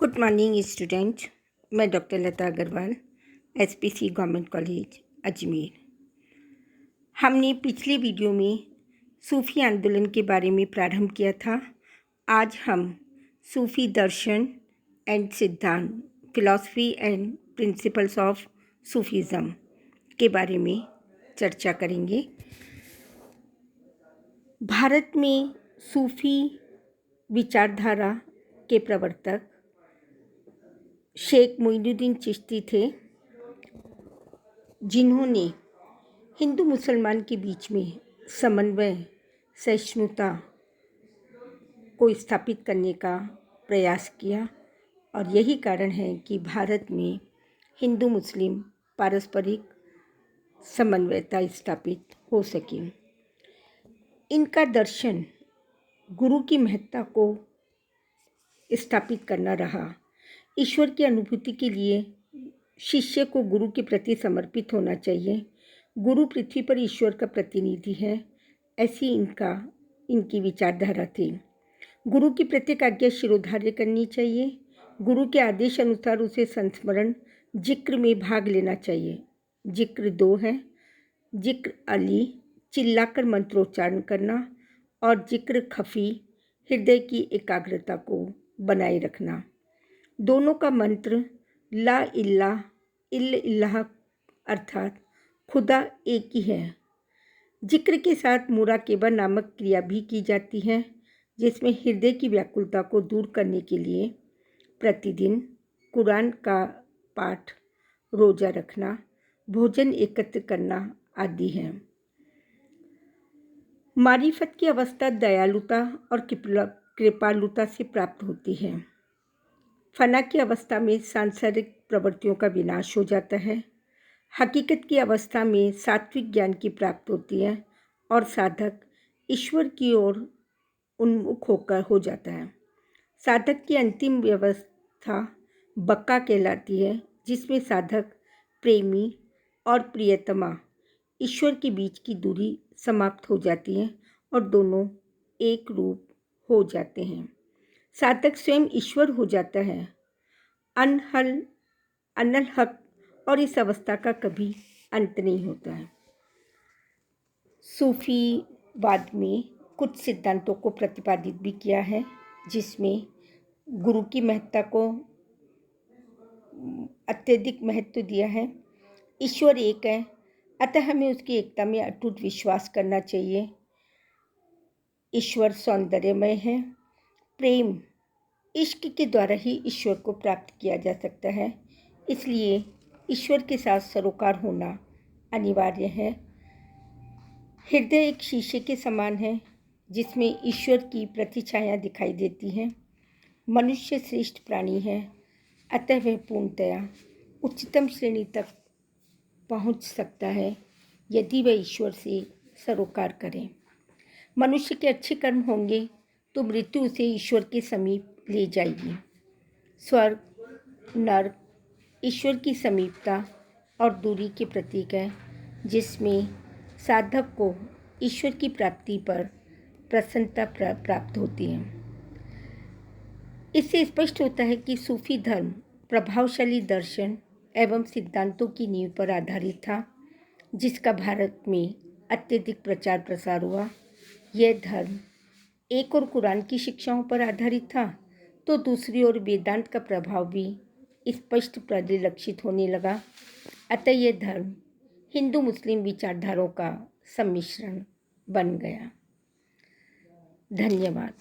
Good morning student. मैं doctor Lata Agrawal, SPC government college Ajmer. हमने पिछले वीडियो में सूफ़ी आंदोलन के बारे में प्रारंभ किया था। आज हम सूफ़ी दर्शन एंड सिद्धांत, philosophy and principles of Sufism के बारे में चर्चा करेंगे। भारत में सूफ़ी विचारधारा के प्रवर्तक शेख मोइनुद्दीन चिश्ती थे, जिन्होंने हिंदू मुसलमान के बीच में समन्वय, सहिष्णुता को स्थापित करने का प्रयास किया और यही कारण है कि भारत में हिंदू मुस्लिम पारस्परिक समन्वयता स्थापित हो सकी। इनका दर्शन गुरु की महत्ता को स्थापित करना रहा। ईश्वर की अनुभूति के लिए शिष्य को गुरु के प्रति समर्पित होना चाहिए। गुरु पृथ्वी पर ईश्वर का प्रतिनिधि है, ऐसी इनकी विचारधारा थी। गुरु की प्रत्येक आज्ञा शिरोधार्य करनी चाहिए। गुरु के आदेश अनुसार उसे संस्मरण जिक्र में भाग लेना चाहिए। जिक्र दो हैं, जिक्र अली चिल्लाकर मंत्रोच्चारण करना और जिक्र खफी हृदय की एकाग्रता को बनाए रखना। दोनों का मंत्र ला इल्लाह इल्लल्लाह अर्थात खुदा एक ही है। जिक्र के साथ मुराकेबा नामक क्रिया भी की जाती है, जिसमें हृदय की व्याकुलता को दूर करने के लिए प्रतिदिन कुरान का पाठ, रोज़ा रखना, भोजन एकत्र करना आदि है। मारिफत की अवस्था दयालुता और कृपालुता से प्राप्त होती है। फना की अवस्था में सांसारिक प्रवृत्तियों का विनाश हो जाता है। हकीकत की अवस्था में सात्विक ज्ञान की प्राप्ति होती है और साधक ईश्वर की ओर उन्मुख होकर हो जाता है। साधक की अंतिम व्यवस्था बक्का कहलाती है, जिसमें साधक प्रेमी और प्रियतमा ईश्वर के बीच की दूरी समाप्त हो जाती है और दोनों एक रूप हो जाते हैं। साधक स्वयं ईश्वर हो जाता है, अनल हक, और इस अवस्था का कभी अंत नहीं होता है। सूफीवाद में कुछ सिद्धांतों को प्रतिपादित भी किया है, जिसमें गुरु की महत्ता को अत्यधिक महत्व दिया है। ईश्वर एक है, अतः हमें उसकी एकता में अटूट विश्वास करना चाहिए। ईश्वर सौंदर्यमय है। प्रेम, इश्क के द्वारा ही ईश्वर को प्राप्त किया जा सकता है, इसलिए ईश्वर के साथ सरोकार होना अनिवार्य है। हृदय एक शीशे के समान है, जिसमें ईश्वर की प्रतिछाया दिखाई देती है। मनुष्य श्रेष्ठ प्राणी है, अतः वह पूर्णतया उच्चतम श्रेणी तक पहुंच सकता है यदि वह ईश्वर से सरोकार करे। मनुष्य के अच्छे कर्म होंगे तो मृत्यु उसे ईश्वर के समीप ले जाएगी। स्वर्ग, नर्क ईश्वर की समीपता और दूरी के प्रतीक है, जिसमें साधक को ईश्वर की प्राप्ति पर प्रसन्नता प्राप्त होती है। इससे स्पष्ट होता है कि सूफी धर्म प्रभावशाली दर्शन एवं सिद्धांतों की नींव पर आधारित था, जिसका भारत में अत्यधिक प्रचार प्रसार हुआ। यह धर्म एक और कुरान की शिक्षाओं पर आधारित था, तो दूसरी ओर वेदांत का प्रभाव भी स्पष्ट परिलक्षित होने लगा। अतः यह धर्म हिंदू मुस्लिम विचारधाराओं का सम्मिश्रण बन गया। धन्यवाद।